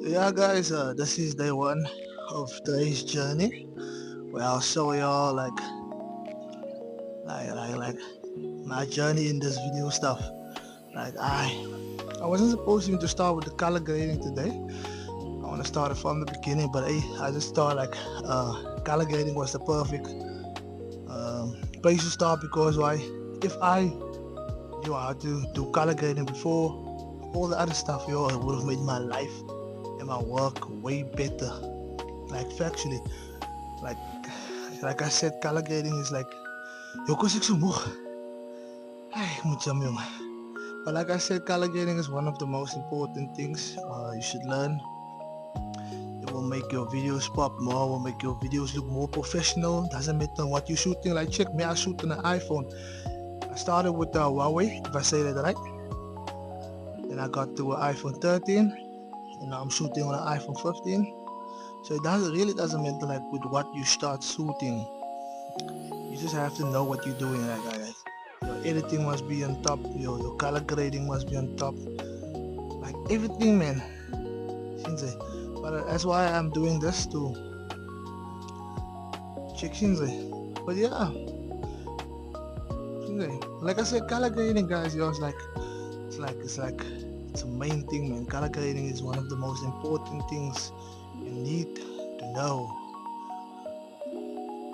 Yeah, guys, this is day one of today's journey where I'll show y'all like my journey in this video stuff. Like I wasn't supposed even to start with the color grading today. I want to start it from the beginning, but I just thought color grading was the perfect place to start because why? If I knew how to do color grading before all the other stuff, it would have made my life and my work way better. Like factually, like like I said, color grading is like yo kos ek so moeg. Ay, ek moet jam jong. But like I said, color grading is one of the most important things you should learn. It will make your videos pop more, will make your videos look more professional. Doesn't matter what you're shooting. Like check me, I shoot on an iPhone. I started with the Huawei, if I say that right. Then I got to an iPhone 13, and now I'm shooting on an iPhone 15. So it really doesn't matter like with what you start shooting. You just have to know what you're doing. Like your editing must be on top. Your color grading must be on top. Like everything, man. Shinze. But that's why I'm doing this to check Shinze. But yeah, Shinze. Like I said, color grading, guys. It's a main thing, man. Color grading is one of the most important things you need to know.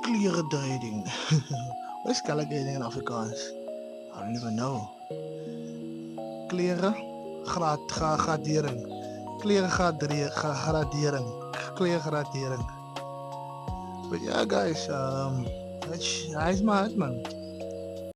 Clear grading. What is color grading in Afrikaans? I don't even know. Kleren gradering. Kleren gradering. Kleurgradering. But yeah, guys, that's man.